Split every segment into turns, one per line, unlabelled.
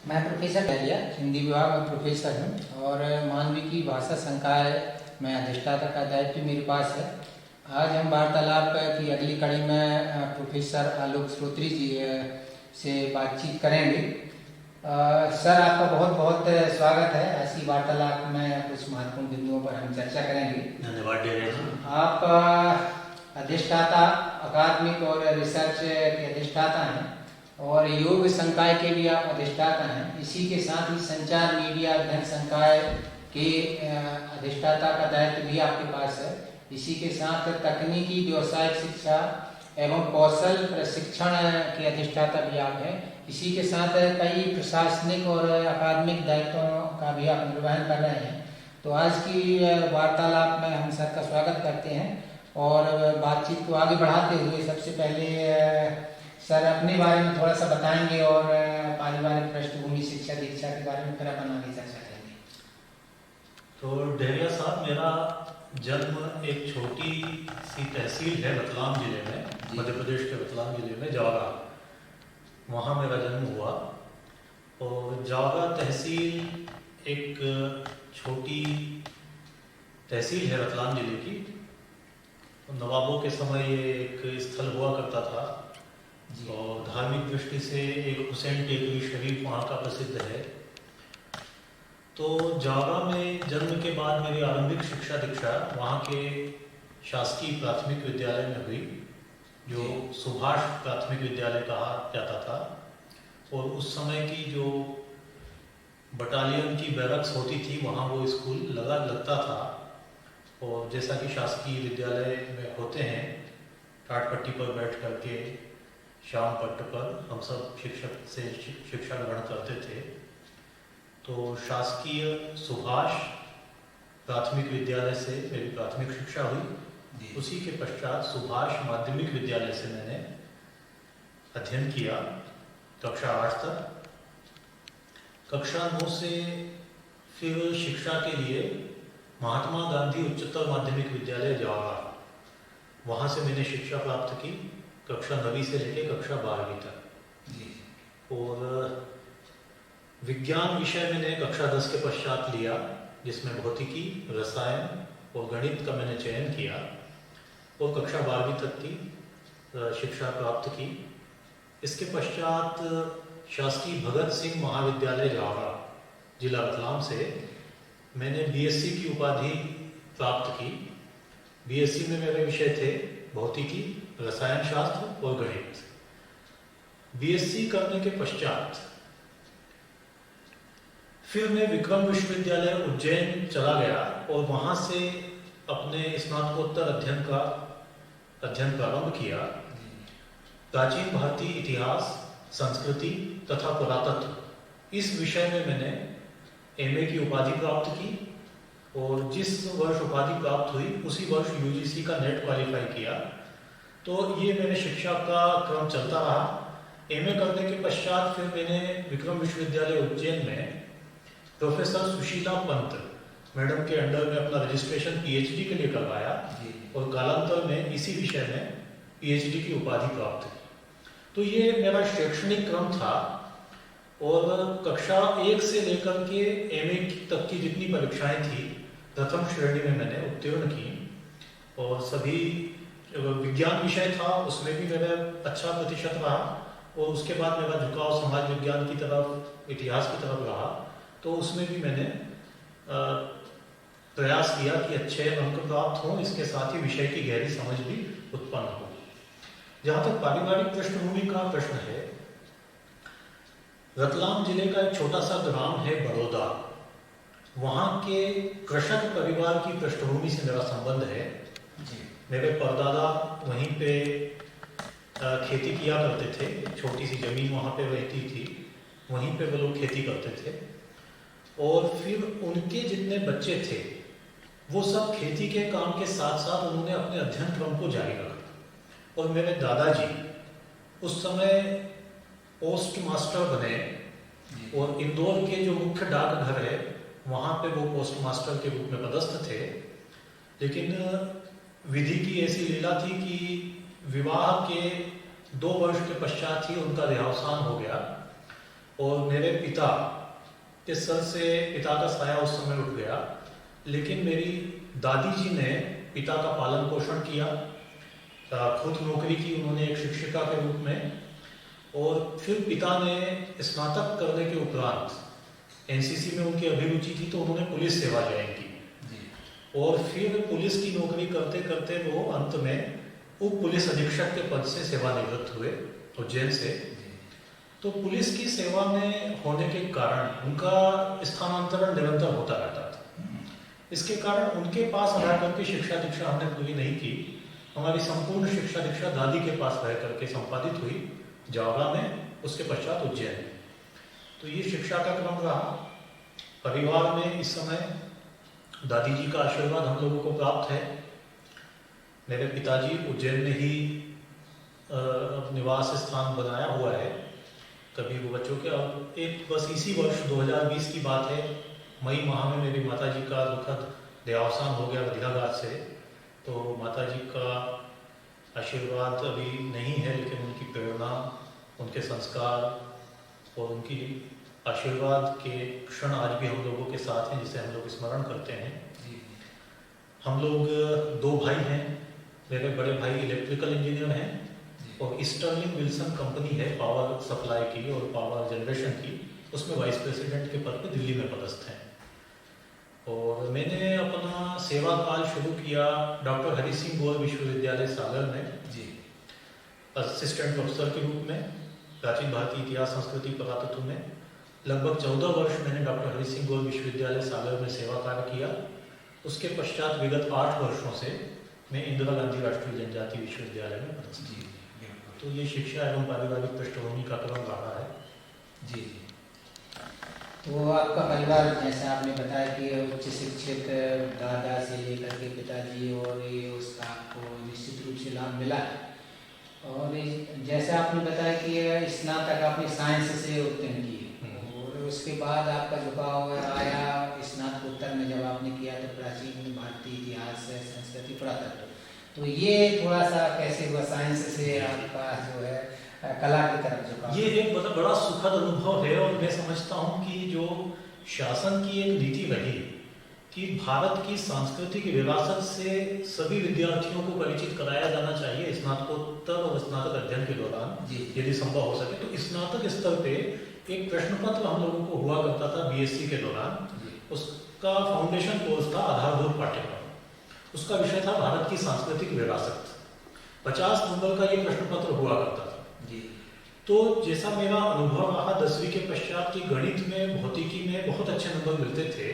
मैं प्रोफेसर डहरिया हिंदी विभाग में प्रोफेसर हूँ और मानविकी भाषा संकाय में अधिष्ठाता का दायित्व मेरे पास है। आज हम वार्तालाप की अगली कड़ी में प्रोफेसर आलोक श्रोत्री जी से बातचीत करेंगे। सर, आपका बहुत बहुत स्वागत है। ऐसी वार्तालाप में कुछ महत्वपूर्ण बिंदुओं पर हम चर्चा करेंगे।
धन्यवाद डहरिया जी।
आप अधिष्ठाता अकादमिक और रिसर्च के अधिष्ठाता हैं और योग संकाय के भी आप अधिष्ठाता हैं। इसी के साथ ही संचार मीडिया अध्ययन संकाय के अधिष्ठाता का दायित्व भी आपके पास है। इसी के साथ तकनीकी व्यवसायिक शिक्षा एवं कौशल प्रशिक्षण के अधिष्ठाता भी आप हैं। इसी के साथ कई प्रशासनिक और अकादमिक दायित्वों का भी आप निर्वहन कर रहे हैं। तो आज की वार्तालाप में हम सर का स्वागत करते हैं और बातचीत को आगे बढ़ाते हुए सबसे पहले सर अपने बारे में थोड़ा सा बताएंगे और पारिवारिक पृष्ठभूमि शिक्षा दीक्षा के बारे में फिर अपन आगे चर्चा करेंगे।
तो डहरिया साहब, मेरा जन्म एक छोटी सी तहसील है रतलाम जिले में, मध्य प्रदेश के रतलाम जिले में जावरा, वहाँ मेरा जन्म हुआ। और जावरा तहसील एक छोटी तहसील है रतलाम जिले की। नवाबों के समय ये एक स्थल हुआ करता था और धार्मिक दृष्टि से एक हुसैन टेकरी शरीफ वहाँ का प्रसिद्ध है। तो जावरा में जन्म के बाद मेरी आरंभिक शिक्षा दीक्षा वहाँ के शासकीय प्राथमिक विद्यालय में हुई, जो सुभाष प्राथमिक विद्यालय कहा जाता था। और उस समय की जो बटालियन की बैरक्स होती थी वहाँ वो स्कूल लगता था। और जैसा कि शासकीय विद्यालय में होते हैं, टाट पट्टी पर बैठ करके शाम पट्ट पर हम सब शिक्षक से शिक्षा ग्रहण करते थे। तो शासकीय सुभाष प्राथमिक विद्यालय से मेरी प्राथमिक शिक्षा हुई। उसी के पश्चात सुभाष माध्यमिक विद्यालय से मैंने अध्ययन किया कक्षा 8 तक। कक्षा 9 से फिर शिक्षा के लिए महात्मा गांधी उच्चतर माध्यमिक विद्यालय जावरा, वहाँ से मैंने शिक्षा प्राप्त की कक्षा 9वीं से लेकर कक्षा 12वीं तक। और विज्ञान विषय मैंने कक्षा 10 के पश्चात लिया, जिसमें भौतिकी, रसायन और गणित का मैंने चयन किया और कक्षा 12वीं तक की शिक्षा प्राप्त की। इसके पश्चात शासकीय भगत सिंह महाविद्यालय जावरा, जिला रतलाम से मैंने बीएससी की उपाधि प्राप्त की। बीएससी में मेरे विषय थे भौतिकी, रसायन शास्त्र और गणित। बीएससी करने के पश्चात फिर मैं विक्रम विश्वविद्यालय उज्जैन चला गया और वहाँ से अपने स्नातकोत्तर अध्ययन प्रारंभ किया। प्राचीन भारतीय इतिहास, संस्कृति तथा पुरातत्व, इस विषय में मैंने एमए की उपाधि प्राप्त की। और जिस वर्ष उपाधि प्राप्त हुई उसी वर्ष यूजीसी का नेट क्वालिफाई किया। तो ये मेरे शिक्षा का क्रम चलता रहा। एमए करने के पश्चात फिर मैंने विक्रम विश्वविद्यालय उज्जैन में प्रोफेसर सुशीला पंत मैडम के अंडर में अपना रजिस्ट्रेशन पीएचडी के लिए करवाया और कालांतर में इसी विषय में पीएचडी की उपाधि प्राप्त की। तो ये मेरा शैक्षणिक क्रम था। और कक्षा 1 से लेकर के एमए तक की जितनी परीक्षाएं थी प्रथम श्रेणी में मैंने उत्तीर्ण की। और सभी विज्ञान विषय था उसमें भी मेरा अच्छा प्रतिशत रहा। और उसके बाद मेरा झुकाव समाज विज्ञान की तरफ, इतिहास की तरफ रहा। तो उसमें भी मैंने प्रयास किया कि अच्छे अंक प्राप्त हों, इसके साथ ही विषय की गहरी समझ भी उत्पन्न हो। जहाँ तक पारिवारिक पृष्ठभूमि का प्रश्न है, रतलाम जिले का एक छोटा सा ग्राम है बड़ौदा, वहाँ के कृषक परिवार की पृष्ठभूमि से मेरा संबंध है। मेरे परदादा वहीं पे खेती किया करते थे, छोटी सी जमीन वहाँ पे रहती थी, वहीं पे वो लोग खेती करते थे। और फिर उनके जितने बच्चे थे वो सब खेती के काम के साथ साथ उन्होंने अपने अध्ययन क्रम को जारी रखा। और मेरे दादाजी उस समय पोस्ट मास्टर बने और इंदौर के जो मुख्य डाकघर है वहाँ पे वो पोस्ट मास्टर के रूप में पदस्थ थे। लेकिन विधि की ऐसी लीला थी कि विवाह के 2 वर्ष के पश्चात ही उनका देहावसान हो गया। और मेरे पिता के सर से पिता का साया उस समय उठ गया, लेकिन मेरी दादी जी ने पिता का पालन पोषण किया, खुद नौकरी की उन्होंने एक शिक्षिका के रूप में, और फिर पिता ने स्नातक करने के उपरांत एनसीसी में उनकी अभिरुचि थी तो उन्होंने पुलिस सेवा ज्वाइन की, और फिर पुलिस की नौकरी करते करते वो अंत में उप पुलिस अधीक्षक के पद से सेवानिवृत्त हुए उज्जैन से। तो पुलिस की सेवा में होने के कारण उनका स्थानांतरण निरंतर होता रहता था। इसके कारण उनके पास रह करके शिक्षा दीक्षा हमने पूरी नहीं की। हमारी संपूर्ण शिक्षा दीक्षा दादी के पास रह करके संपादित हुई जावरा में, उसके पश्चात उज्जैन में। तो ये शिक्षा का क्रम रहा। परिवार में इस समय दादी जी का आशीर्वाद हम लोगों को प्राप्त है। मेरे पिताजी उज्जैन में ही निवास स्थान बनाया हुआ है। कभी वो बच्चों के, अब एक बस इसी वर्ष 2020 की बात है, मई माह में मेरी माताजी का दुखद देहावसान हो गया वज्राघात से। तो माताजी का आशीर्वाद अभी नहीं है, लेकिन उनकी प्रेरणा, उनके संस्कार और उनकी आशीर्वाद के क्षण आज भी हम लोगों के साथ हैं, जिसे हम लोग स्मरण करते हैं। हम लोग 2 भाई हैं। मेरे बड़े भाई इलेक्ट्रिकल इंजीनियर हैं और स्टर्लिंग विल्सन कंपनी है पावर सप्लाई की और पावर जनरेशन की, उसमें वाइस प्रेसिडेंट के पद पे दिल्ली में पदस्थ हैं। और मैंने अपना सेवा काल शुरू किया डॉक्टर हरि सिंह गोयल विश्वविद्यालय सागर में असिस्टेंट प्रोफेसर के रूप में, प्राचीन भारतीय इतिहास संस्कृति पुरातत्व में। लगभग 14 वर्ष मैंने डॉक्टर हरि सिंह गोयल विश्वविद्यालय सागर में सेवा कार्य किया। उसके पश्चात विगत 8 वर्षों से मैं इंदिरा गांधी राष्ट्रीय जनजाति विश्वविद्यालय में पदस्थ हूँ। तो ये शिक्षा एवं पारिवारिक पृष्ठभूमि का क्रम रहा है।
जी। तो आपका परिवार, जैसे आपने बताया कि उच्च शिक्षित दादा से लेकर के पिताजी, और ये उसका आपको निश्चित रूप से लाभ मिला। और जैसे आपने बताया कि स्नातक आपने साइंस से उत्तीर्ण किए, और उसके बाद आपका झुकाव आया स्नातकोत्तर में जब आपने किया तो प्राचीन भारतीय इतिहास संस्कृति पुरातत्व। तो ये थोड़ा सा कैसे हुआ साइंस से आपका जो है कला की तरफ झुकाव?
ये एक मतलब बड़ा सुखद अनुभव है, और मैं समझता हूँ कि जो शासन की एक नीति रही कि भारत की सांस्कृतिक विरासत से सभी विद्यार्थियों को परिचित कराया जाना चाहिए स्नातकोत्तर और स्नातक अध्ययन के दौरान, यदि संभव हो सके। तो स्नातक स्तर पे एक प्रश्न पत्र हम लोगों को हुआ करता था बीएससी के दौरान। उसका फाउंडेशन कोर्स था आधारभूत पाठ्यक्रम। उसका विषय था भारत की सांस्कृतिक विरासत। 50 नंबर का ये प्रश्न पत्र हुआ करता था। तो जैसा मेरा अनुभव रहा 10वीं के पश्चात की गणित में, भौतिकी में बहुत अच्छे नंबर मिलते थे,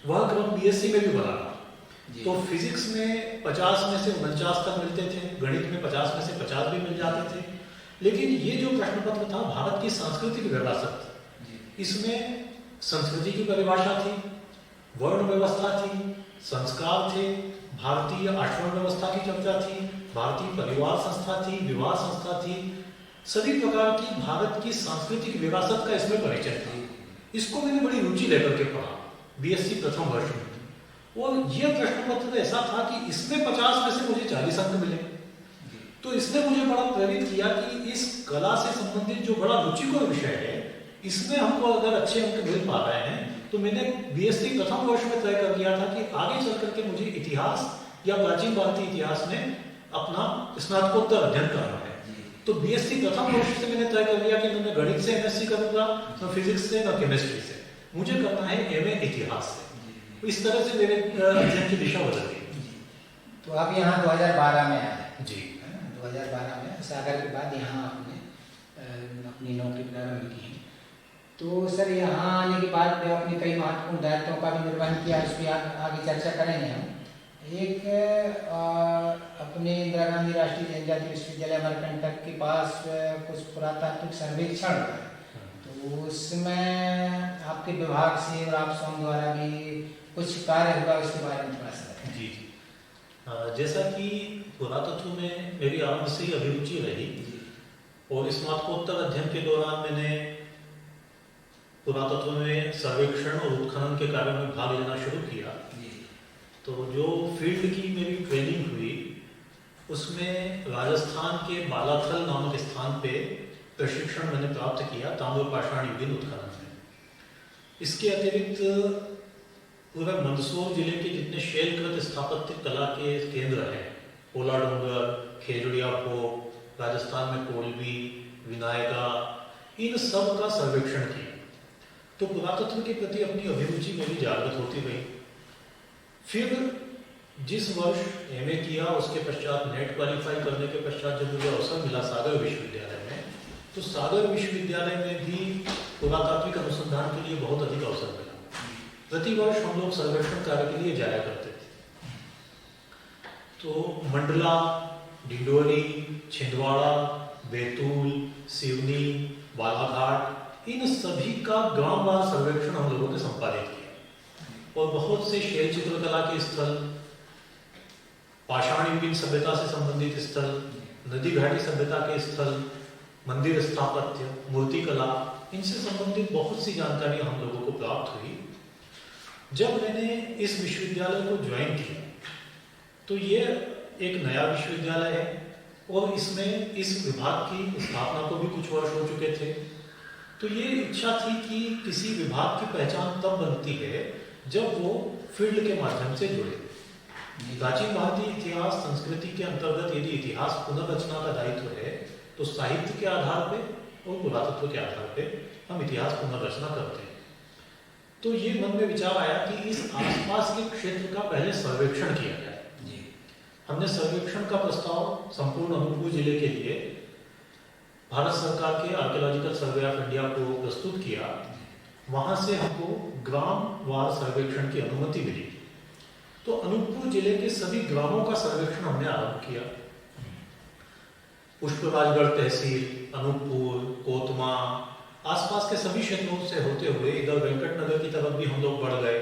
वह क्रम बीएससी में भी बना रहा। तो फिजिक्स में 50 में से 49 तक मिलते थे, गणित में 50 में से 50 भी मिल जाते थे। लेकिन ये जो प्रश्न पत्र था भारत की सांस्कृतिक विरासत, इसमें संस्कृति की परिभाषा थी, वर्ण व्यवस्था थी, संस्कार थे, भारतीय आचरण व्यवस्था की चर्चा थी, भारतीय परिवार संस्था थी, विवाह संस्था थी, सभी प्रकार की भारत की सांस्कृतिक विरासत का इसमें परिचय था। इसको मैंने बड़ी रुचि लेकर के पढ़ा बीएससी प्रथम वर्ष में। और यह प्रश्न पत्र ऐसा था कि इसमें 50 में से मुझे 40 अंक मिले। तो इसने मुझे बड़ा प्रेरित किया कि इस कला से संबंधित जो बड़ा रुचिकर विषय है, इसमें हमको अगर अच्छे अंक मिल पा रहे हैं, तो मैंने बीएससी प्रथम वर्ष में तय कर लिया था कि आगे चल करके मुझे इतिहास या प्राचीन भारतीय इतिहास में अपना स्नातकोत्तर अध्ययन करना है। तो बीएससी प्रथम वर्ष से मैंने तय कर लिया कि मैं गणित से एमएससी करूंगा, न फिजिक्स से न केमिस्ट्री से, मुझे करना है एमए इतिहास से। इस तरह से मेरे अध्ययन की दिशा बदल गई।
तो आप यहाँ 2012 में आए?
जी,
2012 में सागर के बाद यहाँ आपने अपनी नौकरी प्रारंभ की है। तो सर यहाँ आने के बाद आपने कई महत्वपूर्ण दायित्वों का भी निर्वहन किया, उस पर आगे चर्चा करेंगे हम। एक अपने इंदिरा गांधी राष्ट्रीय जनजाति विश्वविद्यालय अमरकंटक के पास कुछ पुरातात्विक सर्वेक्षण, तो उसमें आपके विभाग से और आप स्वयं द्वारा भी कुछ कार्य हुआ, उसके बारे में थोड़ा सा?
जी, जैसा कि पुरातत्व में मेरी आरंभ से ही अभिरुचि रही, और स्नातकोत्तर अध्ययन के दौरान मैंने पुरातत्व में सर्वेक्षण और उत्खनन के कार्य में भाग लेना शुरू किया। तो जो फील्ड की मेरी ट्रेनिंग हुई, उसमें राजस्थान के बालाथल नामक स्थान पे प्रशिक्षण मैंने प्राप्त किया ताम्रपाषाण युगीन उत्खनन में। इसके अतिरिक्त पूरे मंदसौर जिले के जितने शैलकृत स्थापत्य कला के केंद्र हैं, पोला डोंगर, खेजड़िया फोर्ट, राजस्थान में कोलबी, विनायका, इन सब का सर्वेक्षण किया। तो पुरातत्व के प्रति अपनी अभिरुचि मेरी जागृत होती गई। फिर जिस वर्ष एमए किया, उसके पश्चात नेट क्वालिफाई करने के पश्चात जब मुझे अवसर मिला सागर विश्वविद्यालय में, तो सागर विश्वविद्यालय में भी पुरातात्विक अनुसंधान के लिए बहुत अधिक अवसर मिला। प्रतिवर्ष हम लोग सर्वेक्षण कार्य के लिए जाया करते थे। तो मंडला, डिंडोरी, छिंदवाड़ा, बैतूल, सिवनी, बालाघाट, इन सभी का ग्रामवार सर्वेक्षण हम लोगों ने संपादित किया। और बहुत से शैल चित्रकला के स्थल, पाषाण युगीन सभ्यता से संबंधित स्थल, नदी घाटी सभ्यता के स्थल, मंदिर स्थापत्य, मूर्तिकला, इनसे संबंधित बहुत सी जानकारी हम लोगों को प्राप्त हुई। जब मैंने इस विश्वविद्यालय को ज्वाइन किया तो ये एक नया विश्वविद्यालय है और इसमें इस विभाग की स्थापना को भी कुछ वर्ष हो चुके थे। तो ये इच्छा थी कि किसी विभाग की पहचान तब बनती है जब वो फील्ड के माध्यम से जुड़े। प्राचीन भारतीय इतिहास संस्कृति के अंतर्गत यदि इतिहास पुनर्रचना का दायित्व है तो साहित्य के आधार पे और पुरातत्व के आधार पे हम इतिहास पुनर्रचना करते हैं। तो ये मन में विचार आया कि इस आसपास के क्षेत्र का पहले सर्वेक्षण किया जाए। हमने सर्वेक्षण का प्रस्ताव संपूर्ण अनूपपुर जिले के लिए भारत सरकार के आर्कियोलॉजिकल सर्वे ऑफ इंडिया को प्रस्तुत किया। वहां से हमको ग्रामवार सर्वेक्षण की अनुमति मिली। तो अनूपपुर जिले के सभी ग्रामों का सर्वेक्षण हमने आरंभ किया। पुष्पराजगढ़ तहसील, अनूपपुर, कोतमा, आसपास के सभी क्षेत्रों से होते हुए इधर वेंकटनगर की तरफ भी हम लोग बढ़ गए।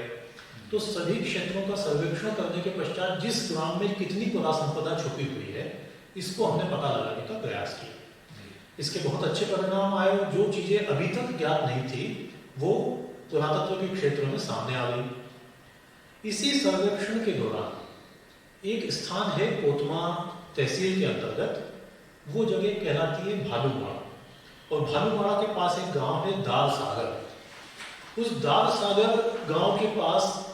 तो सभी क्षेत्रों का सर्वेक्षण करने के पश्चात जिस ग्राम में कितनी पुरा संपदा छुपी हुई है, इसको हमने पता लगाने का प्रयास किया। इसके बहुत अच्छे परिणाम आए। जो चीजें अभी तक ज्ञात नहीं थी वो पुरातत्व के क्षेत्र में सामने आ गई। इसी सर्वेक्षण के दौरान एक स्थान है कोतमा तहसील के अंतर्गत, वो जगह कहलाती है भालूवाड़ा, और भालूवाड़ा के पास एक गांव है दार सागर। उस दार सागर गांव के पास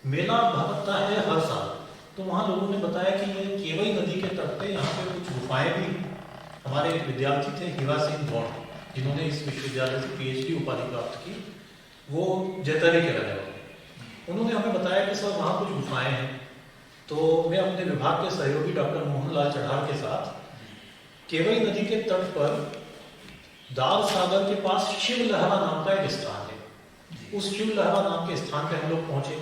मेला भरता है हर साल। तो वहां लोगों ने बताया कि ये केवई नदी के तट पे यहाँ पे कुछ गुफाएं भी। हमारे एक विद्यार्थी थे हीरा सिंह गौड़, जिन्होंने इस विश्वविद्यालय से पीएचडी उपाधि प्राप्त की, वो जैतरी के रहने वाले। उन्होंने हमें बताया कि सर वहाँ कुछ गुफाएं हैं। तो मैं अपने विभाग के सहयोगी डॉक्टर मोहनलाल चढ़ार के साथ केवई नदी के तट पर दार सागर के पास शिव लहरा नाम का एक स्थान है। उस शिव लहरा नाम के स्थान पे हम लोग पहुंचे।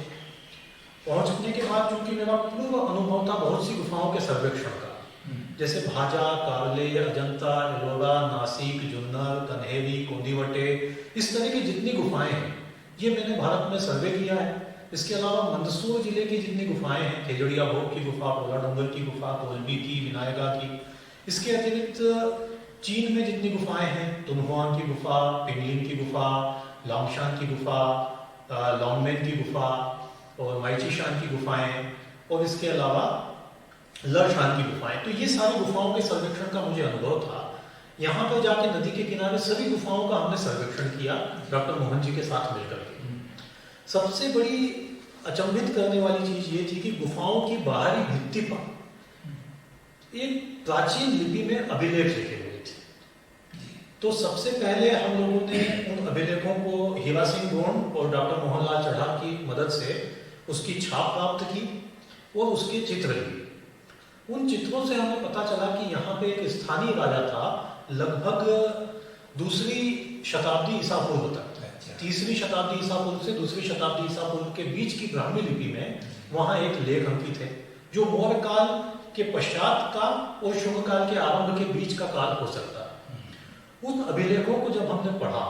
पहुंचने के बाद चूंकि मेरा पूर्व अनुभव था बहुत सी गुफाओं के सर्वेक्षण का, जैसे भाजा, कारले, अजंता, एलोरा, नासिक, जुन्नर, कन्हेरी, कोंदीवटे, इस तरह की जितनी गुफाएं हैं ये मैंने भारत में सर्वे किया है। इसके अलावा मंदसौर जिले की जितनी गुफाएं हैं, खेजड़िया भोग की गुफा, पोला डोंगर की गुफा, कोलबी की, विनायका की, इसके अतिरिक्त चीन में जितनी गुफाएं हैं, तुनहुआन की गुफा, पिंगलिन की गुफा, लांगशान की गुफा, लॉन्गमेन की गुफा और माइचीशान की गुफाएं, और इसके अलावा लरशान की गुफाएं। तो ये सारी गुफाओं के सर्वेक्षण का मुझे अनुभव था। यहाँ पर जाके नदी के किनारे सभी गुफाओं का हमने सर्वेक्षण किया डॉक्टर मोहन जी के साथ मिलकर के। सबसे बड़ी अचंभित करने वाली चीज ये थी कि गुफाओं की बाहरी भित्ति पर एक प्राचीन लिपि में अभिलेख लिखे हुए थे। तो सबसे पहले हम लोगों ने उन अभिलेखों को हीरा सिंह गोंड और डॉक्टर मोहनलाल चढ़ार की मदद से उसकी छाप प्राप्त की और उसके चित्र लिए। उन चित्रों से हमें पता चला कि यहाँ पे एक स्थानीय राजा था, लगभग दूसरी शताब्दी ईसा पूर्व तक, तीसरी शताब्दी ईसा पूर्व से दूसरी शताब्दी ईसा पूर्व के बीच की ब्राह्मी लिपि में वहाँ एक लेख अंकित है जो मौर्य काल के पश्चात का और शुंग काल के आरंभ के बीच का काल हो सकता है। उन अभिलेखों को जब हमने पढ़ा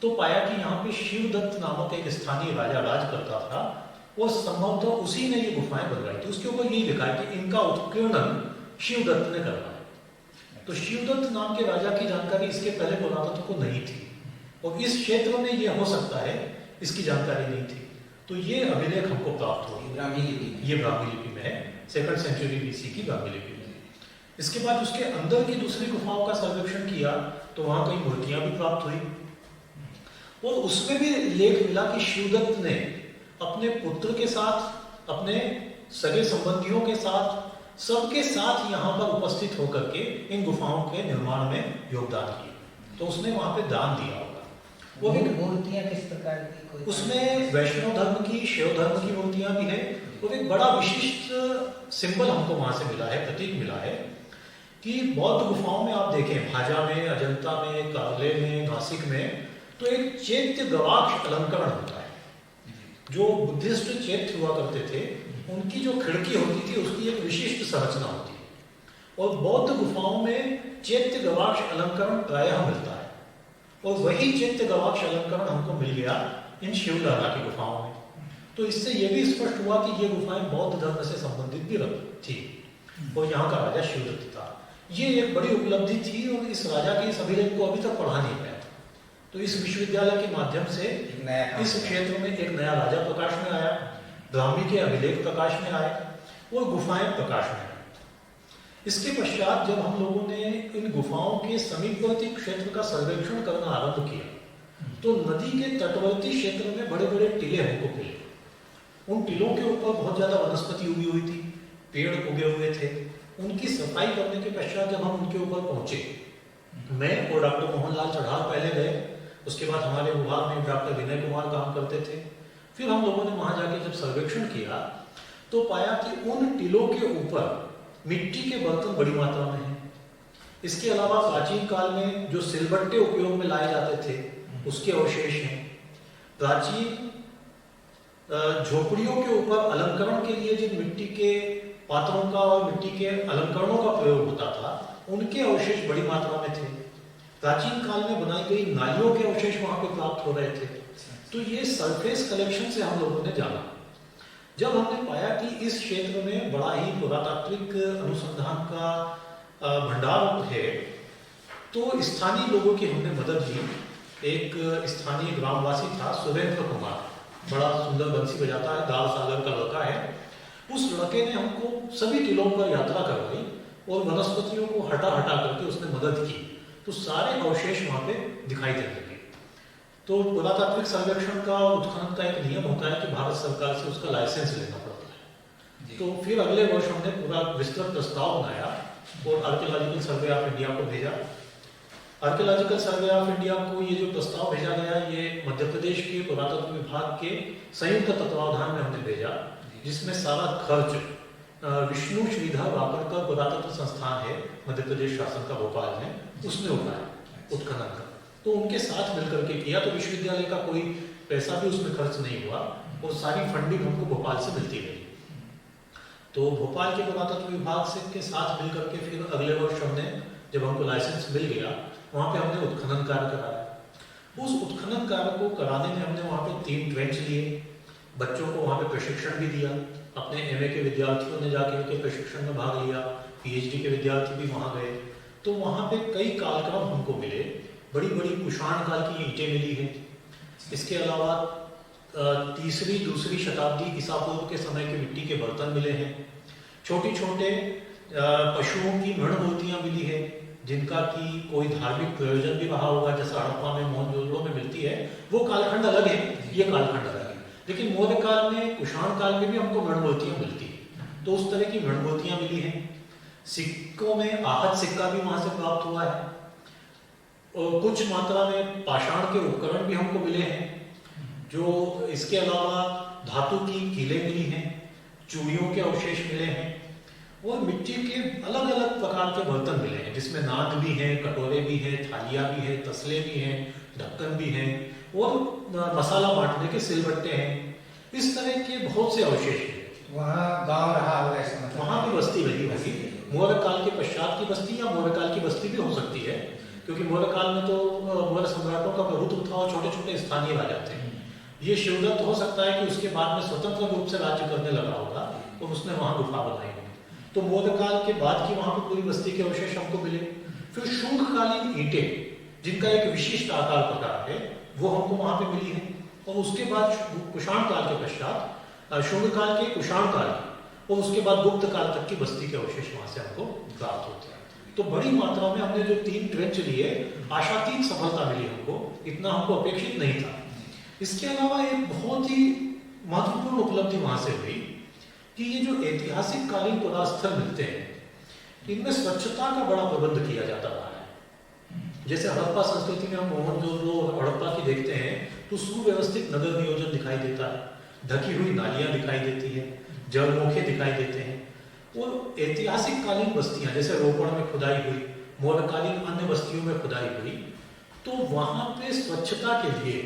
तो पाया कि यहाँ पे शिवदत्त नामक एक स्थानीय राजा राज करता था और संभवतः उसी ने ये गुफाएं बनवाई थी। उसके ऊपर यही लिखा है कि इनका उत्कीर्णन शिवदत्त ने करवाया। तो शिवदत्त नाम के राजा की जानकारी इसके पहले पुरातत्व को नहीं थी और इस क्षेत्र में ये हो सकता है इसकी जानकारी नहीं थी। तो ये अभिलेख हमको प्राप्त हो,
ब्राह्मी लिपि,
ये ब्राह्मी लिपि में है, 2nd सेंचुरी बीसी की ब्राह्मी लिपि में। इसके बाद उसके अंदर की दूसरी गुफाओं का सर्वेक्षण किया तो वहां कई मूर्तियां भी प्राप्त हुई और उसमें भी लेख मिला कि शिवदत्त ने अपने पुत्र के साथ, अपने सगे संबंधियों के साथ, सबके साथ यहाँ पर उपस्थित होकर के इन गुफाओं के निर्माण में योगदान किया। तो उसने वहां पे दान दिया होगा। वो भी
मूर्तियां किस प्रकार की? कोई
उसमें वैष्णव धर्म की, शैव धर्म की मूर्तियां भी है और एक बड़ा विशिष्ट सिंबल हमको वहां से मिला है, प्रतीक मिला है कि बौद्ध गुफाओं में आप देखें, भाजा में, अजंता में, कार्ले में, नासिक में, तो एक चैत्य गवाक्ष अलंकरण होता है। जो बुद्धिस्ट चैत्य हुआ करते थे उनकी जो खिड़की होती थी उसकी एक विशिष्ट संरचना होती है और बौद्ध गुफाओं में चैत्य गवाक्ष अलंकरण प्रायः मिलता है और वही चैत्य गवाक्ष अलंकरण हमको मिल गया इन शिवलहरा की गुफाओं में। तो इससे यह भी स्पष्ट हुआ कि ये गुफाएं बौद्ध धर्म से संबंधित भी थी और यहाँ का राजा शिवदत्त था। ये एक बड़ी उपलब्धि थी और इस राजा के इस अभिलेख को अभी तक पढ़ा नहीं गया। तो इस विश्वविद्यालय के माध्यम से इस क्षेत्र में एक नया राजा प्रकाश में आया, ब्राह्मी के अभिलेख प्रकाश में आए और गुफाएं प्रकाश में आई। इसके पश्चात जब हम लोगों ने इन गुफाओं के समीपवर्ती क्षेत्र का सर्वेक्षण करना आरंभ किया तो नदी के तटवर्ती क्षेत्र में बड़े बड़े टिले हमको मिले। उन टिलों के ऊपर बहुत ज्यादा वनस्पति उगी हुई थी, पेड़ उगे हुए थे। उनकी सफाई करने के पश्चात जब हम उनके ऊपर पहुंचे, मैं और डॉक्टर मोहनलाल चढ़ाल पहले गए, उसके बाद हमारे विभाग में डॉक्टर विनय कुमार काम करते थे। फिर हम लोगों ने वहां जाके जब सर्वेक्षण किया तो पाया कि उन टिलों के ऊपर मिट्टी के बर्तन बड़ी मात्रा में हैं। इसके अलावा प्राचीन काल में जो सिलबट्टे उपयोग में लाए जाते थे उसके अवशेष हैं। प्राचीन झोपड़ियों के ऊपर अलंकरण के लिए जिन मिट्टी के पात्रों का और मिट्टी के अलंकरणों का प्रयोग होता था उनके अवशेष बड़ी मात्रा में थे। प्राचीन काल में बनाई गई नालियों के अवशेष वहां पे प्राप्त हो रहे थे। तो ये सरफेस कलेक्शन से हम लोगों ने जाना। जब हमने पाया कि इस क्षेत्र में बड़ा ही पुरातात्विक अनुसंधान का भंडार है तो स्थानीय लोगों की हमने मदद ली। एक स्थानीय ग्रामवासी था सुरेंद्र कुमार, बड़ा सुंदर बंसी बजाता है, दाल सागर का लड़का है। उस लड़के ने हमको सभी टिलों पर यात्रा करवाई और वनस्पतियों को हटा हटा करके उसने मदद की। तो सारे अवशेष वहां पे दिखाई देने लगे। तो पुरातात्विक सर्वेक्षण का और उत्खनन का एक नियम होता है कि भारत सरकार से उसका लाइसेंस लेना पड़ता है। तो फिर अगले वर्ष हमने पूरा विस्तृत प्रस्ताव बनाया और आर्कियोलॉजिकल सर्वे ऑफ इंडिया को भेजा। आर्कियोलॉजिकल सर्वे ऑफ इंडिया को ये जो प्रस्ताव भेजा गया ये मध्य प्रदेश के पुरातत्व विभाग के संयुक्त तत्वावधान में हमने भेजा, जिसमें सारा खर्च विष्णु श्रीधर वाकड़कर पुरातत्व संस्थान है मध्य प्रदेश शासन का भोपाल में, उसने उठाया उत्खनन का। तो उनके साथ मिलकर के किया। तो विश्वविद्यालय का कोई पैसा भी उसमें खर्च नहीं हुआ और सारी फंडिंग हमको भोपाल से मिलती रही। तो भोपाल के पुरातत्व विभाग से के साथ मिलकर के फिर अगले वर्ष हमने, जब हमको लाइसेंस मिल गया, वहां पे हमने उत्खनन कार्य कराया। उस उत्खनन कार्य को कराने में हमने वहां पे 3 ट्रेंच लिए, बच्चों को वहां पे प्रशिक्षण भी दिया। अपने एमए के विद्यार्थियों ने जाके उनके प्रशिक्षण में भाग लिया, पीएचडी के विद्यार्थी भी वहां गए। तो वहां पे कई कालक्रम हमको मिले, बड़ी बड़ी कुषाण काल की ईंटें मिली हैं। इसके अलावा तीसरी दूसरी शताब्दी ईसा पूर्व के समय के मिट्टी के बर्तन मिले हैं। छोटे छोटे पशुओं की मृण मूर्तियां मिली है जिनका कि कोई धार्मिक प्रयोजन भी रहा होगा, जैसा हड़प्पा में मोहनजोदड़ो में मिलती है। वो कालखंड अलग है, ये कालखंड अलग है। लेकिन मौर्य काल में, कुषाण काल में भी हमको मृण मूर्तियां मिलती है। तो उस तरह की मृण मूर्तियां मिली हैं। सिक्कों में आहत सिक्का भी वहां से प्राप्त हुआ है और कुछ मात्रा में पाषाण के उपकरण भी हमको मिले हैं। जो इसके अलावा धातु की कीलें मिली हैं, चूड़ियों के अवशेष मिले हैं और मिट्टी के अलग अलग प्रकार के बर्तन मिले हैं, जिसमें नाद भी हैं, कटोरे भी हैं, थालियां भी हैं, तसले भी हैं, ढक्कन भी हैं और मसाला बांटने के सिलबट्टे हैं। इस तरह के बहुत से अवशेष हैं।
वहाँ गांव रहा होगा ऐसा मतलब?
वहाँ भी बस्ती रही होगी, मौर्य काल के पश्चात की बस्ती या मौर्य काल की बस्ती भी हो सकती है, क्योंकि मौर्य काल में तो मौर्य सम्राटों का प्रभुत्व था और छोटे छोटे स्थानीय राजा थे। ये शिवदत्त हो सकता है कि उसके बाद में स्वतंत्र रूप से राज्य करने लगा होगा और उसने वहां गुफा बनाई होगी। तो मौर्य काल के बाद की वहां पर पूरी बस्ती के अवशेष हमको मिले। फिर शुंगकालीन ईंटें, जिनका एक विशिष्ट आकार प्रकार है, वो हमको वहां पे मिली है। और उसके बाद कुषाण काल के पश्चात शुंग काल के, कुषाण काल और उसके बाद गुप्त काल तक की बस्ती के अवशेष वहां से हमको प्राप्त होते हैं। तो बड़ी मात्रा में हमने जो 3 ट्रेंच लिए, आशातीत सफलता मिली हमको, इतना हमको अपेक्षित नहीं था। इसके अलावा एक बहुत ही महत्वपूर्ण उपलब्धि वहां से हुई कि ये जो ऐतिहासिक कालीन पुरास्थल मिलते हैं, इनमें स्वच्छता का बड़ा प्रबंध किया जाता रहा है। जैसे हड़प्पा संस्कृति में हम मोहनजोदड़ो और हड़प्पा की देखते हैं तो सुव्यवस्थित नगर नियोजन दिखाई देता है, ढकी हुई नालियां दिखाई देती है, जलमोखे दिखाई देते हैं। और ऐतिहासिक कालीन बस्तियां जैसे रोपड़ में खुदाई हुई, मौर्यकालीन अन्य बस्तियों में खुदाई हुई, तो वहां पे स्वच्छता के लिए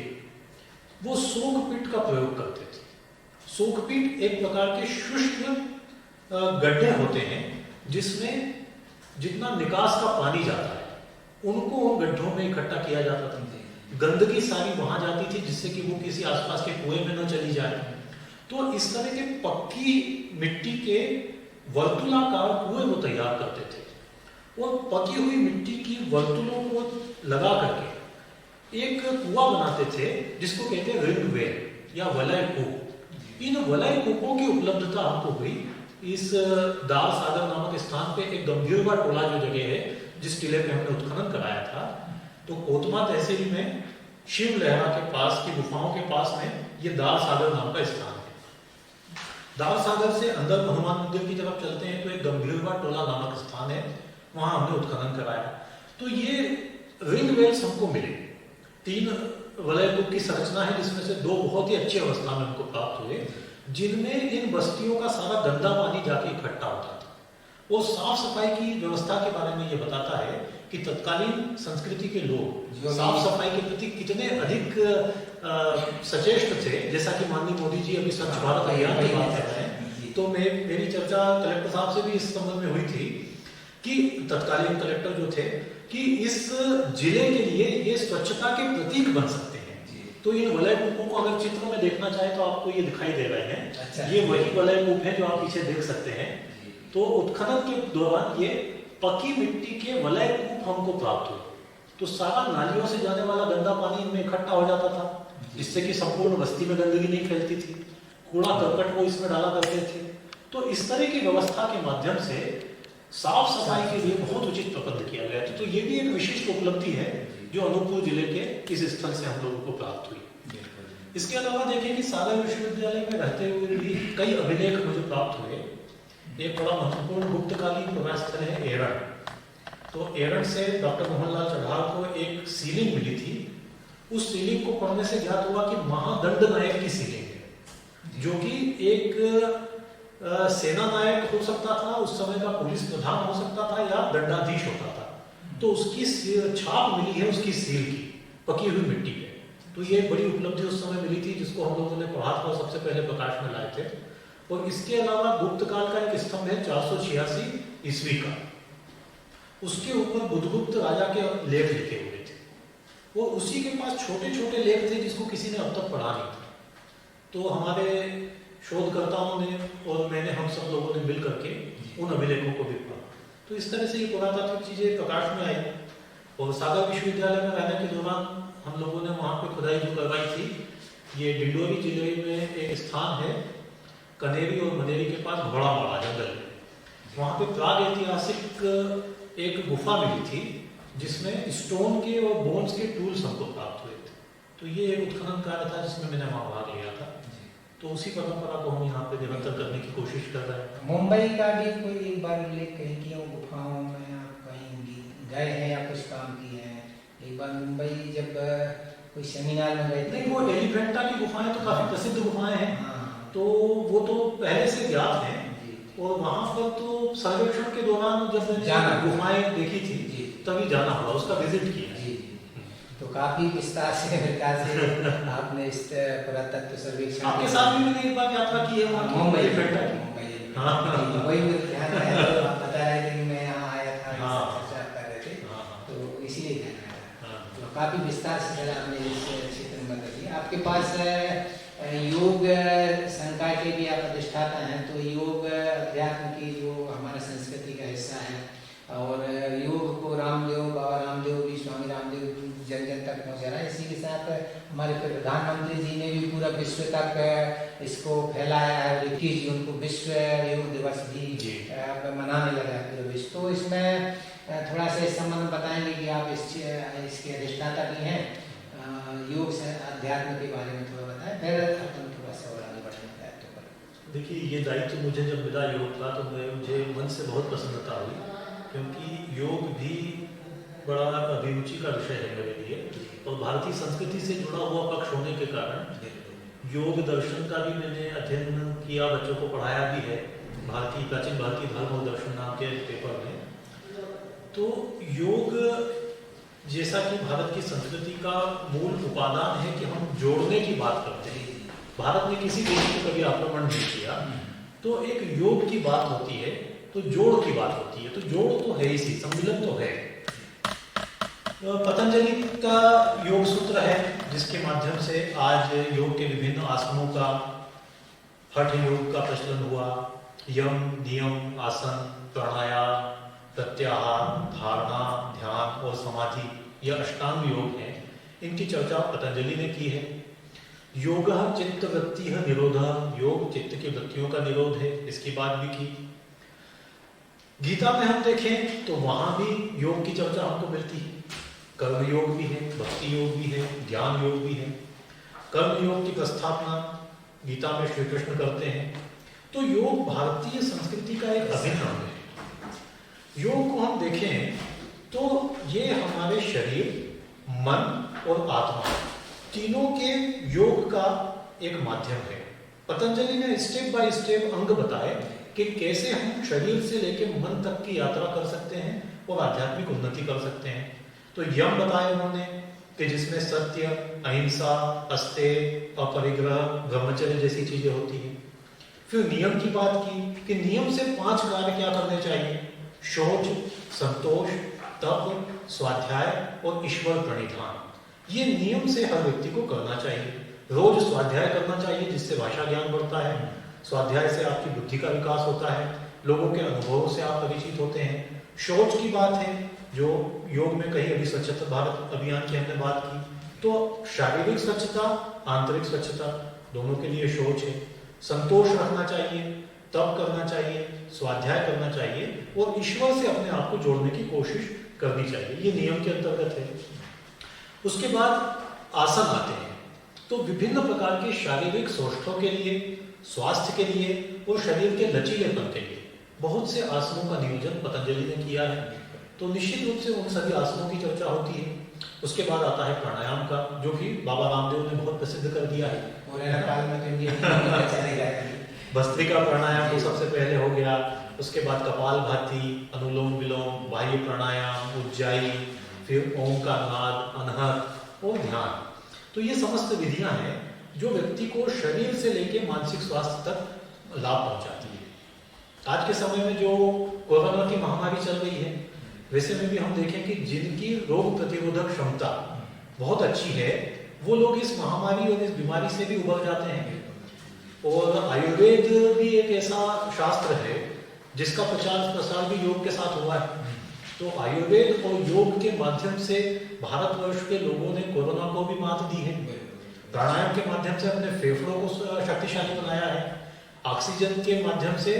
वो शोकपीट का प्रयोग करते थे। शोकपीट एक प्रकार के शुष्क गड्ढे होते हैं जिसमें जितना निकास का पानी जाता है उनको उन गड्ढों में इकट्ठा किया जाता था। गंदगी सारी वहां जाती थी जिससे कि वो किसी आसपास के कुएं में न चली जाए। तो इस तरह के पक्की मिट्टी के वर्तुलाकार कुएं वो तैयार करते थे और पकी हुई मिट्टी की वर्तुलों को लगा करके एक कुआं बनाते थे जिसको कहते हैं रिंग वेल या वलय कूप। इन वलय कूपों की उपलब्धता हमको हुई इस दार सागर नामक स्थान पे। एक गंभीरवा टोला जो जगह है जिस टिले पे हमने उत्खनन कराया था, तो कोतमा तहसील में शिव लहरा के पास की गुफाओं के पास में ये दार सागर नाम का स्थान है। दार सागर से अंदर हनुमान मंदिर की तरफ चलते हैं तो एक गंभीरवा टोला नामक स्थान है, वहां हमने उत्खनन कराया। तो ये रिंग वेल्स हमको मिले, 3 वलय कूप की संरचना है जिसमें से 2 बहुत ही अच्छी अवस्था में हमको प्राप्त हुए, जिनमें इन बस्तियों का सारा गंदा पानी जाके इकट्ठा होता था। वो साफ सफाई की व्यवस्था के बारे में ये बताता है कि तत्कालीन संस्कृति के लोग साफ सफाई के प्रति कितने अधिक सचेष्ट थे। जैसा कि माननीय मोदी जी अभी स्वच्छ भारत अभियान की बात कर रहे हैं, तो मेरी चर्चा कलेक्टर साहब से भी इस संबंध में हुई थी कि तत्कालीन कलेक्टर जो थे कि इस जिले के लिए ये स्वच्छता के प्रतीक बन सकते हैं। तो इन वलय कूपों को अगर चित्र में देखना चाहे तो आपको ये दिखाई दे रहे हैं। अच्छा। ये वही वलय कूप है जो आप पीछे देख सकते हैं। तो उत्खनन के दौरान ये पकी मिट्टी के वलय कूप हमको प्राप्त हुए। तो सारा नालियों से जाने वाला गंदा पानी इनमें इकट्ठा हो जाता था, जिससे कि संपूर्ण बस्ती में गंदगी नहीं फैलती थी। कूड़ा करकट को इसमें डाला करते थे। तो इस तरह की व्यवस्था के माध्यम से साफ सफाई के लिए बहुत उचित प्रबंध किया गया। तो ये भी एक विशिष्ट उपलब्धि है जो अनूपपुर जिले के इस स्थल से हम लोगों को प्राप्त हुई। इसके अलावा देखें कि सागर विश्वविद्यालय में रहते हुए भी कई अभिलेख मुझे प्राप्त हुए। एक बड़ा महत्वपूर्ण गुप्तकालीन प्रवास स्थल है एरण। तो एरण से डॉक्टर मोहनलाल चढ़ाल को एक सीलिंग मिली थी। उस सीलिंग को पढ़ने से ज्ञात हुआ कि महादंड नायक की सीलिंग है, जो कि एक सेना नायक हो सकता था, उस समय का पुलिस प्रधान हो सकता था या दंडाधीश होता था। तो उसकी छाप मिली है उसकी सील की पकी हुई मिट्टी पे। तो ये बड़ी उपलब्धि उस समय मिली थी जिसको हम लोगों ने पढ़ा था, सबसे पहले प्रकाश में लाए थे। और इसके अलावा गुप्त काल का एक स्तंभ है 486 ईस्वी का, उसके ऊपर बुद्धगुप्त राजा के लेख लिखे हुए थे। वो उसी के पास छोटे छोटे लेख थे जिसको किसी ने अब तक पढ़ा नहीं था। तो हमारे शोधकर्ताओं ने और मैंने, हम सब लोगों ने मिल करके उन अभिलेखों को भी पढ़ा। तो इस तरह से ये पुरातात्विक चीजें प्रकाश में आई। और सागर विश्वविद्यालय में रहने के दौरान हम लोगों ने वहाँ पे खुदाई जो करवाई थी, ये डिंडोरी जिले में एक स्थान है कनेरी और मनेरी के पास घोड़ामाड़ा जंगल में। वहाँ पे प्राग ऐतिहासिक एक गुफा मिली थी जिसमें स्टोन के और बोन्स के टूल्स हमको प्राप्त हुए थे। तो ये एक उत्खनन कार्य था जिसमें मैंने वहाँ भाग लिया था। तो उसी परंपरा को हम यहाँ पे निरंतर करने की कोशिश कर रहे हैं।
मुंबई का भी कोई एक बार उल्लेख कहीं किया गुफाओं में आप कहीं गए हैं या कुछ काम किए हैं? एक बार मुंबई जब कोई सेमिनार में गए थे।
नहीं, वो एलिफेंटा की गुफाएं तो काफी प्रसिद्ध गुफाएं हैं। तो वो तो पहले से ज्ञात हैं। और वहाँ पर तो सर्वेक्षण के दौरान जब मैंने गुफाएं देखी थी तभी जाना हुआ, उसका विजिट किया।
तो काफी विस्तार से प्रकार से आपने इस पुरातत्व सर्वेक्षण
आपके साथ भी मैंने एक बार यात्रा की है वहाँ
मुंबई
एलिफेंटा की।
वही पता है कि मैं यहाँ आया था, चर्चा कर रहे थे, तो इसीलिए ध्यान आया। तो काफी विस्तार से आपने इस क्षेत्र में बता दिया। आपके पास योग संकाय के भी आप अधिष्ठाता हैं, तो योग अध्यात्म की जो हमारा संस्कृति का हिस्सा है, और योग को रामदेव, बाबा रामदेव भी, स्वामी रामदेव जन जन तक पहुँचा रहा है। इसी के साथ साथ हमारे प्रधानमंत्री जी ने भी पूरा विश्व तक इसको फैलाया है। रिकी जी उनको विश्व योग दिवस भी अब मनाने लगा है पूरे विश्व। तो इसमें थोड़ा सा इस संबंध में बताएंगे कि आप इसके अधिष्ठाता भी हैं, योग से अध्यात्म के बारे में थोड़ा बताएं, फिर अपन थोड़ा सा और आगे बढ़ेंगे दायित्व पर।
देखिए, ये दायित्व मुझे जब मिला योग का तो मुझे मन से बहुत प्रसन्नता हुई, क्योंकि योग भी बड़ा अभिरुचि का विषय है मेरे लिए, और भारतीय संस्कृति से जुड़ा हुआ पक्ष होने के कारण योग दर्शन का भी मैंने अध्ययन किया, बच्चों को पढ़ाया भी है प्राचीन भारतीय धर्म और दर्शन नाम के पेपर में। तो योग जैसा कि भारत की संस्कृति का मूल उपादान है कि हम जोड़ने की बात करते हैं। भारत ने किसी देश को कभी आक्रमण नहीं किया, तो एक योग की बात होती है तो जोड़ की बात होती है, तो जोड़ तो है ही, सम्मिलन तो है। पतंजलि का योग सूत्र है जिसके माध्यम से आज योग के विभिन्न आसनों का, हठ योग का प्रचलन हुआ। यम, नियम, आसन, प्राणायाम, प्रत्याहार, धारणा, ध्यान और समाधि, यह अष्टांग योग है। इनकी चर्चा पतंजलि ने की है। योग चित्त वृत्ति निरोध, योग चित्त की वृत्तियों का निरोध है, इसकी बात भी की। गीता में हम देखें तो वहां भी योग की चर्चा हमको मिलती है। कर्म योग भी है, भक्ति योग भी है, ज्ञान योग भी है। कर्म योग की प्रस्थापना गीता में श्री कृष्ण करते हैं। तो योग भारतीय संस्कृति का एक अभिन्न अंग है। योग को हम देखें तो ये हमारे शरीर, मन और आत्मा तीनों के योग का एक माध्यम है। पतंजलि ने स्टेप बाय स्टेप अंग बताए कि कैसे हम शरीर से लेकर मन तक की यात्रा कर सकते हैं और आध्यात्मिक उन्नति कर सकते हैं। तो यम बताया उन्होंने कि जिसमें सत्य, अहिंसा, अस्तेय, अपरिग्रह, ब्रह्मचर्य जैसी चीजें होती हैं। फिर नियम की बात की कि नियम से 5 कार्य क्या करने चाहिए: शौच, संतोष, तप, स्वाध्याय और ईश्वर प्रणिधान। ये नियम से हर व्यक्ति को करना चाहिए। रोज स्वाध्याय करना चाहिए जिससे भाषा ज्ञान बढ़ता है। स्वाध्याय से आपकी बुद्धि का विकास होता है, लोगों के अनुभवों से आप परिचित होते हैं। शौच की बात है जो योग में कही, अभी स्वच्छता भारत अभियान की हमने बात की, तो शारीरिक स्वच्छता, आंतरिक स्वच्छता दोनों के लिए शौच है। संतोष रखना चाहिए, तप करना चाहिए, स्वाध्याय करना चाहिए और ईश्वर से अपने आप को जोड़ने की कोशिश करनी चाहिए। ये नियम के अंतर्गत है। उसके बाद आसन आते हैं। तो विभिन्न प्रकार के शारीरिक सौष्ठव के लिए, स्वास्थ्य के लिए और शरीर के लचीलेपन के लिए बहुत से आसनों का नियोजन पतंजलि ने किया है। तो निश्चित रूप से उन सभी आसनों की चर्चा होती है। उसके बाद आता है प्राणायाम का, जो कि बाबा रामदेव ने बहुत प्रसिद्ध कर दिया है। भस्त्रिका प्राणायाम तो सबसे पहले हो गया। उसके बाद कपालभाति, अनुलोम विलोम, बाह्य प्राणायाम, उज्जाई, फिर ओम का नाद, अनहत और ध्यान। तो ये समस्त विधियां हैं जो व्यक्ति को शरीर से लेकर मानसिक स्वास्थ्य तक लाभ पहुंचाती है। आज के समय में जो कोरोना की महामारी चल रही है, वैसे में भी हम देखें कि जिनकी रोग प्रतिरोधक क्षमता बहुत अच्छी है, वो लोग इस महामारी और इस बीमारी से भी उबर जाते हैं। और आयुर्वेद भी एक ऐसा शास्त्र है जिसका प्रचार प्रसार भी योग के साथ हुआ है। तो आयुर्वेद और योग के माध्यम से भारतवर्ष के लोगों ने कोरोना को भी मात दी है। प्राणायाम के माध्यम से अपने फेफड़ों को शक्तिशाली बनाया है। ऑक्सीजन के माध्यम से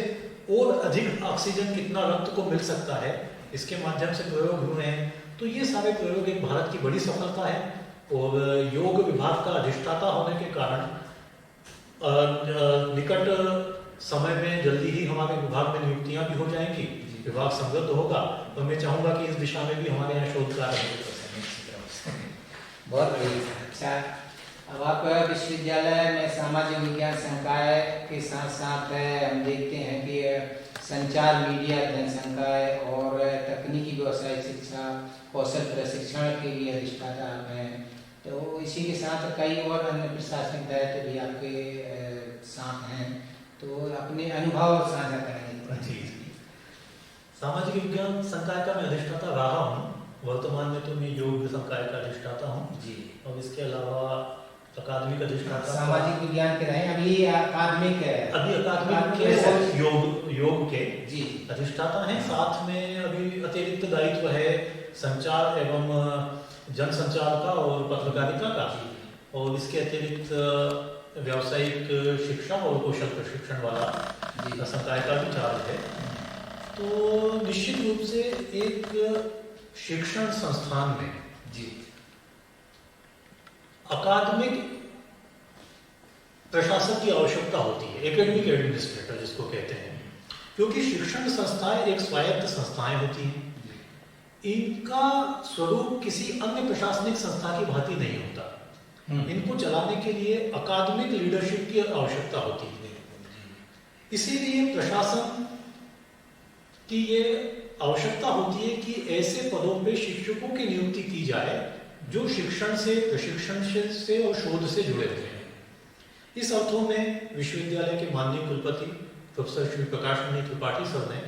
और अधिक ऑक्सीजन कितना रक्त को मिल सकता है, इसके माध्यम से प्रयोग हुए हैं। तो ये सारे प्रयोग एक भारत की बड़ी सफलता है। और योग विभाग का अधिष्ठाता होने के कारण निकट समय में जल्दी ही हमारे विभाग में नियुक्तियां भी हो जाएंगी, विभाग समृद्ध होगा। और मैं चाहूंगा कि इस दिशा में भी हमारे यहाँ शोध कार्य
बहुत अच्छा। अब आप विश्वविद्यालय में सामाजिक विज्ञान संकाय के साथ साथ हम देखते हैं कि संचार मीडिया अध्ययन संकाय और तकनीकी व्यवसाय शिक्षा, कौशल प्रशिक्षण के लिए अधिष्ठाता आप हैं। तो इसी के साथ कई और अन्य प्रशासनिक दायित्व भी आपके साथ हैं। तो अपने अनुभव साझा करेंगे।
जी, सामाजिक विज्ञान संकाय का मैं अधिष्ठाता रहा हूँ। वर्तमान में तो मैं योग संकाय का अधिष्ठाता हूँ जी। और इसके अलावा अकादमिक अधिष्ठाता,
सामाजिक विज्ञान के रहे, अभी अकादमिक
के योग के
जी
अधिष्ठाता हैं। साथ में अभी अतिरिक्त दायित्व है संचार एवं जनसंचार का और पत्रकारिता का। और इसके अतिरिक्त व्यावसायिक शिक्षा और कौशल प्रशिक्षण वाला संकाय का भी चार्ज है। तो निश्चित रूप से एक शिक्षण संस्थान में अकादमिक प्रशासक की आवश्यकता होती है, एकेडमिक एडमिनिस्ट्रेटर जिसको कहते हैं, क्योंकि शिक्षण संस्थाएं एक स्वायत्त संस्थाएं होती हैं। इनका स्वरूप किसी अन्य प्रशासनिक संस्था की भांति नहीं होता। इनको चलाने के लिए अकादमिक लीडरशिप की आवश्यकता होती है। इसीलिए प्रशासन की ये आवश्यकता होती है कि ऐसे पदों पे शिक्षकों की नियुक्ति की जाए जो शिक्षण से, प्रशिक्षण से और शोध से जुड़े हुए हैं। इस अर्थों में विश्वविद्यालय के माननीय कुलपति प्रोफेसर श्री प्रकाश मणि त्रिपाठी सर ने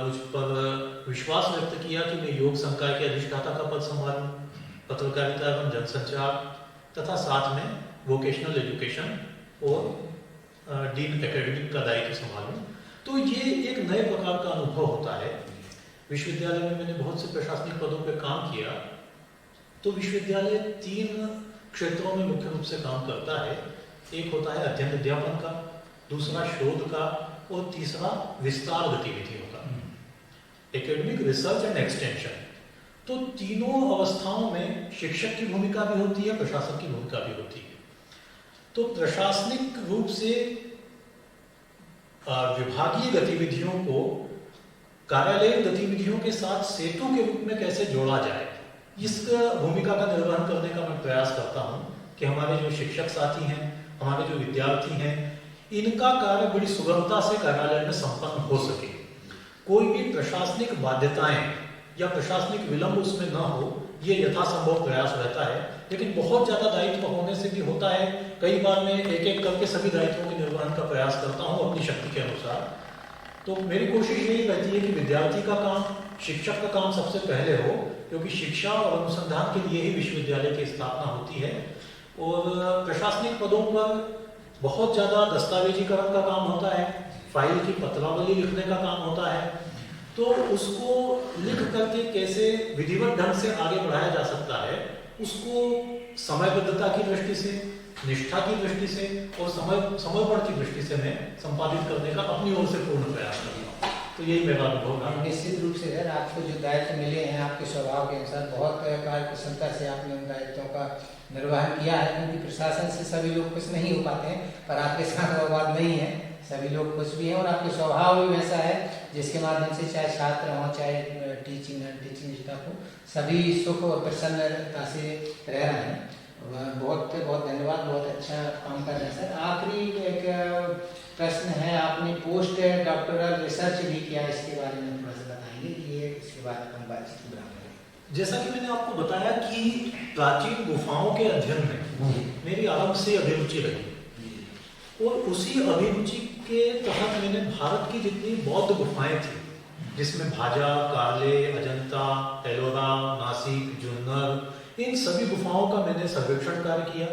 मुझ पर विश्वास व्यक्त किया कि मैं योग संकाय के अधिष्ठाता का पद संभालूं, पत्रकारिता एवं जनसंचार तथा साथ में वोकेशनल एजुकेशन और डीन एकेडमिक का दायित्व संभालूं। तो ये एक नए प्रकार का अनुभव होता है। विश्वविद्यालय में मैंने बहुत से प्रशासनिक पदों पर काम किया। तो विश्वविद्यालय 3 क्षेत्रों में मुख्य रूप से काम करता है। एक होता है अध्ययन अध्यापन का, दूसरा शोध का और तीसरा विस्तार गतिविधियों का, एकेडमिक रिसर्च एंड एक्सटेंशन। तो तीनों अवस्थाओं में शिक्षक की भूमिका भी होती है, प्रशासक की भूमिका भी होती है। तो प्रशासनिक रूप से विभागीय गतिविधियों को कार्यालयीय गतिविधियों के साथ सेतु के रूप में कैसे जोड़ा जाए, इस भूमिका का निर्वहन करने का मैं प्रयास करता हूं कि हमारे जो शिक्षक साथी हैं, हमारे जो विद्यार्थी हैं, इनका कार्य बड़ी सुगमता से कार्यालय में संपन्न हो सके। कोई भी प्रशासनिक बाध्यताएं या प्रशासनिक विलंब उसमें न हो, ये यथासंभव प्रयास रहता है। लेकिन बहुत ज्यादा दायित्व होने से भी होता है, कई बार मैं एक एक करके सभी दायित्वों के निर्वहन का प्रयास करता हूँ अपनी शक्ति के अनुसार। तो मेरी कोशिश यही रहती है कि विद्यार्थी का काम, शिक्षक का काम सबसे पहले हो, क्योंकि शिक्षा और अनुसंधान के लिए ही विश्वविद्यालय की स्थापना होती है। और प्रशासनिक पदों पर बहुत ज्यादा दस्तावेजीकरण का काम होता है, फाइल की पत्रावली लिखने का काम होता है। तो उसको लिख करके कैसे विधिवत ढंग से आगे बढ़ाया जा सकता है, उसको समयबद्धता की दृष्टि से, निष्ठा की दृष्टि से और समर्पण की दृष्टि से मैं संपादित करने का अपनी ओर से पूर्ण प्रयास करता हूँ। तो यही मेरा अनुभव है।
निश्चित रूप से सर, आपको जो दायित्व मिले हैं आपके स्वभाव के अनुसार बहुत कार्यकुशलता से आपने उन दायित्वों का निर्वहन किया है। क्योंकि प्रशासन से सभी लोग खुश नहीं हो पाते हैं, पर आपके साथ वो बात नहीं है, सभी लोग खुश भी हैं और आपके स्वभाव भी वैसा है जिसके माध्यम से चाहे छात्र हों, चाहे टीचिंग स्टाफ हो, सभी सुख और प्रसन्नता से रह रहे हैं। बहुत बहुत धन्यवाद, बहुत अच्छा काम कर रहे हैं सर। आखिरी एक प्रश्न है, आपने पोस्ट डॉक्टरल रिसर्च भी किया, इसके बारे में थोड़ा सा बताएंगे कि ये इसके बारे में हम बातचीत करेंगे।
जैसा कि मैंने आपको बताया कि प्राचीन गुफाओं के अध्ययन में मेरी आरंभ से अभिरुचि रही और उसी अभिरुचि के तहत मैंने भारत की जितनी बौद्ध गुफाएं थी, जिसमें भाजा, कार्ले, अजंता, एलोरा, नासिक, जुन्नर, इन सभी गुफाओं का मैंने सर्वेक्षण कार्य किया।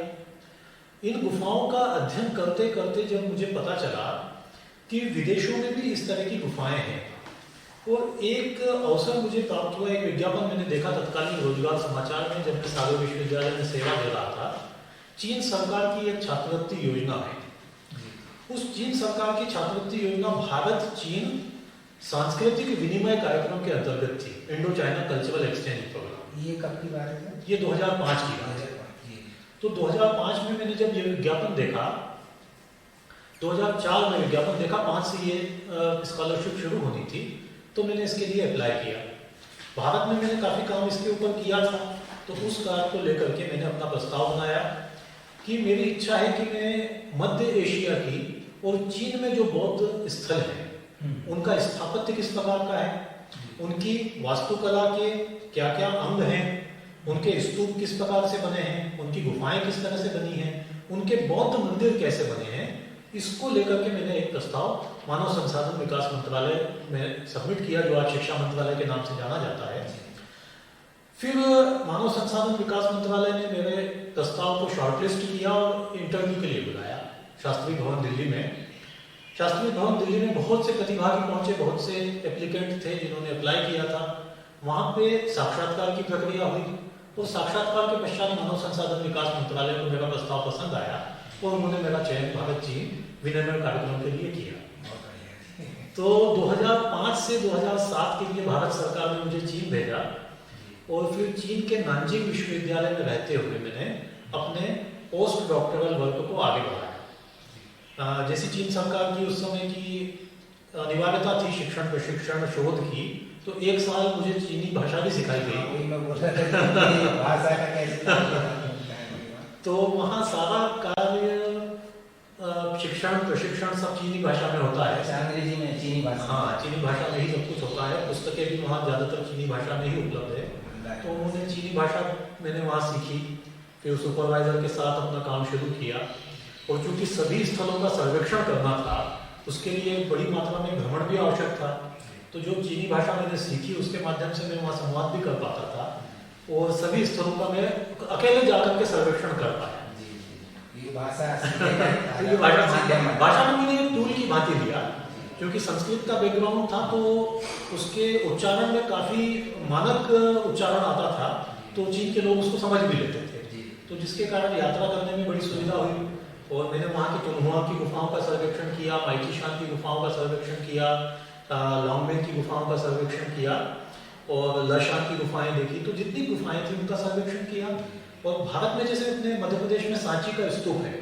इन गुफाओं का अध्ययन करते करते जब मुझे पता चला कि विदेशों में भी इस तरह की गुफाएं हैं और एक अवसर मुझे प्राप्त हुआ, एक विज्ञापन मैंने देखा तत्कालीन रोजगार समाचार में, जब मैं सागर विश्वविद्यालय में सेवा दे रहा था। चीन सरकार की एक छात्रवृत्ति योजना है। उस चीन सरकार की छात्रवृत्ति योजना भारत चीन सांस्कृतिक विनिमय कार्यक्रम के अंतर्गत थी, Indo China cultural exchange programme.
ये कब की बात है?
ये 2005 की बात है। तो 2005 में मैंने जब ये विज्ञापन देखा, 2004 में विज्ञापन देखा, 5 से ये स्कॉलरशिप शुरू होनी थी, तो मैंने इसके लिए अप्लाई किया। भारत में मैंने काफ़ी काम इसके ऊपर किया था, तो उस कार्य को लेकर के मैंने अपना प्रस्ताव बनाया कि मेरी इच्छा है कि मैं मध्य एशिया की और चीन में जो बौद्ध स्थल हैं, उनका स्थापत्य किस प्रकार का है, उनकी वास्तुकला के क्या क्या अंग हैं, उनके स्तूप किस प्रकार से बने हैं, उनकी गुफाएं किस तरह से बनी हैं, उनके बौद्ध मंदिर कैसे बने हैं, इसको लेकर के मैंने एक प्रस्ताव मानव संसाधन विकास मंत्रालय में सबमिट किया, जो आज शिक्षा मंत्रालय के नाम से जाना जाता है। फिर मानव संसाधन विकास मंत्रालय ने मेरे प्रस्ताव को शॉर्टलिस्ट किया और इंटरव्यू के लिए बुलाया शास्त्री भवन दिल्ली में। शास्त्री भवन दिल्ली में बहुत से प्रतिभागी पहुंचे, बहुत से एप्लीकेंट थे जिन्होंने अप्लाई किया था। वहाँ पे साक्षात्कार की प्रक्रिया हुई, तो साक्षात्कार के पश्चात मानव संसाधन विकास मंत्रालय को मेरा प्रस्ताव पसंद आया और उन्होंने मेरा चयन भारत चीन विनिमय कार्यक्रम के लिए किया। तो 2005 से 2007 के लिए भारत सरकार ने मुझे चीन भेजा और फिर चीन के नानजिंग विश्वविद्यालय में रहते हुए मैंने अपने पोस्ट डॉक्टरल वर्क को आगे बढ़ाया। जैसी चीन सरकार की उस समय की अनिवार्यता थी शिक्षण प्रशिक्षण शोध की, तो 1 साल मुझे चीनी भाषा भी सिखाई गई।
भाषा का कैसे
तो वहाँ सारा कार्य शिक्षण प्रशिक्षण सब चीनी भाषा में होता है।
अंग्रेजी में चीनी भाषा,
हाँ, चीनी भाषा में ही सब कुछ होता है। पुस्तकें भी वहाँ ज़्यादातर चीनी भाषा में ही उपलब्ध है। तो उन्होंने चीनी भाषा मैंने वहाँ सीखी, फिर सुपरवाइजर के साथ अपना काम शुरू किया। और चूंकि सभी स्थलों का सर्वेक्षण करना था, उसके लिए बड़ी मात्रा में भ्रमण भी आवश्यक था। तो जो चीनी भाषा मैंने सीखी उसके माध्यम से मैं वहाँ संवाद भी कर पाता था और सभी स्थलों का मैं अकेले जाकर के सर्वेक्षण कर पाया।
भाषा
भाषा को मैंने एक टूल की भांति लिया, क्योंकि संस्कृत का बैकग्राउंड था तो उसके उच्चारण में काफी मानक उच्चारण आता था, तो चीन के लोग उसको समझ भी लेते थे। तो जिसके कारण यात्रा करने में बड़ी सुविधा हुई। और मैंने वहाँ की तुनहुआ की गुफाओं का सर्वेक्षण किया, माइतीशान की गुफाओं का सर्वेक्षण किया, लॉन्गबेन की गुफाओं का सर्वेक्षण किया और लशान की गुफाएं देखी। तो जितनी गुफाएं थी उनका सर्वेक्षण किया। और भारत में जैसे अपने मध्य प्रदेश में सांची का स्तूप है,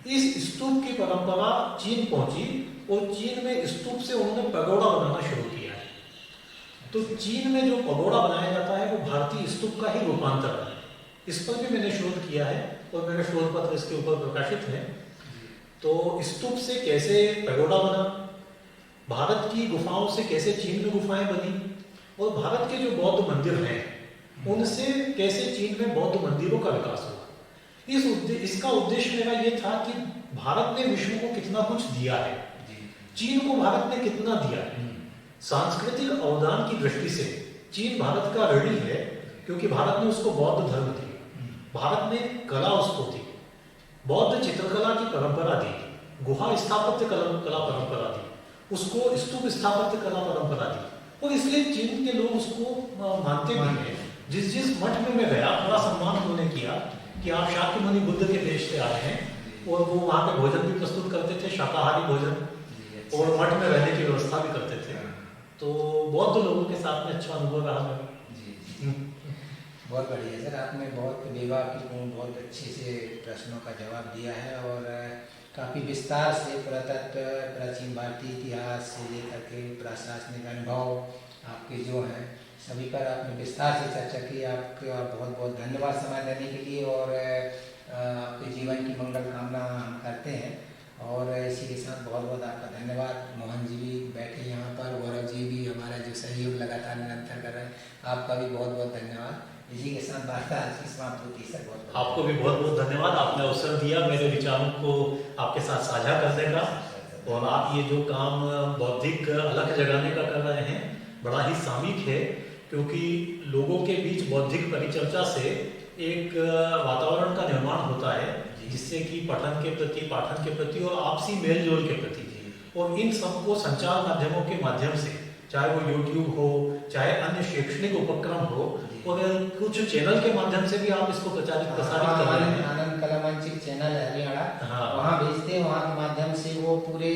इस स्तूप की परंपरा चीन पहुंची और चीन में स्तूप से उन्होंने पगोड़ा बनाना शुरू किया है। तो चीन में जो पगोड़ा बनाया जाता है वो भारतीय स्तूप का ही रूपांतर है। इस पर भी मैंने शोध किया है और मेरे शोध पत्र इसके ऊपर प्रकाशित है। तो स्तूप से कैसे पगोड़ा बना, भारत की गुफाओं से कैसे चीन में गुफाएं बनी, और भारत के जो बौद्ध मंदिर हैं उनसे कैसे चीन में बौद्ध मंदिरों का विकास हुआ। इसका उद्देश्य मेरा ये था कि भारत ने विश्व को कितना कुछ दिया है, चीन को भारत ने कितना दिया है। सांस्कृतिक अवदान की दृष्टि से चीन भारत का ऋणी है, क्योंकि भारत ने उसको बौद्ध धर्म दिया, भारत ने कला उसको दी, बौद्ध चित्रकला की परंपरा दी, गुहा स्थापत्य कला परंपरा दी, उसको स्तूप स्थापत्य कला परंपरा दी। और इसलिए चीन के लोग उसको मानते भी हैं। जिस मठ में मैं गया बड़ा सम्मान उन्होंने किया कि आप शाक्यमुनि बुद्ध के देश से आए हैं, और वो वहाँ पे भोजन भी प्रस्तुत करते थे, शाकाहारी भोजन, और मठ में रहने की व्यवस्था भी करते थे। तो बौद्ध लोगों के साथ में अच्छा अनुभव रहा मेरा।
बहुत बढ़िया सर, आपने बहुत विवेकपूर्ण बहुत अच्छे से प्रश्नों का जवाब दिया है और काफ़ी विस्तार से पुरातत्व प्राचीन भारतीय इतिहास से लेकर के प्रशासनिक अनुभव आपके जो हैं सभी पर आपने विस्तार से चर्चा की। आपका बहुत बहुत धन्यवाद समय देने के लिए, और आपके जीवन की मंगल कामना हम करते हैं। और इसी के साथ बहुत बहुत आपका धन्यवाद। मोहन जी भी बैठे यहाँ पर, गौरव जी भी हमारा जो सहयोग लगातार निरंतर कर रहे हैं, आपका भी बहुत बहुत धन्यवाद। इसी के साथ वार्ता समाप्त होती है सर। बहुत
आपको भी बहुत बहुत धन्यवाद, आपने अवसर दिया मेरे विचारों को आपके साथ साझा करने का। और आप ये जो काम बौद्धिक अलग जगाने का कर रहे हैं बड़ा ही सामयिक है, क्योंकि लोगों के बीच बौद्धिक परिचर्चा से एक वातावरण का निर्माण होता है, जिससे कि पठन के प्रति पाठन के प्रति और आपसी मेल जोल के प्रति, और इन सबको संचार माध्यमों के माध्यम से, चाहे वो YouTube हो चाहे अन्य शैक्षणिक उपक्रम हो, और कुछ चैनल के माध्यम से भी आप इसको प्रसारित कर रहे हैं।
आनंद कला मंच चैनल है हरियाणा, वहाँ भेजते हैं, वहाँ के माध्यम से वो पूरे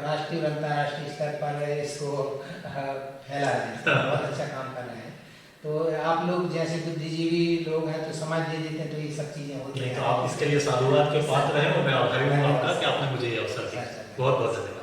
राष्ट्रीय और अंतर्राष्ट्रीय स्तर पर इसको फैला रहे हैं। बहुत अच्छा काम कर रहे हैं। तो आप लोग जैसे बुद्धिजीवी लोग हैं तो समाज दे देते हैं, तो ये सब चीजें होती हैं।
तो आप इसके लिए साधुवाद के पात्र हैं और मैं आभारी हूँ आपका कि आपने मुझे ये अवसर दिया। बहुत बहुत धन्यवाद।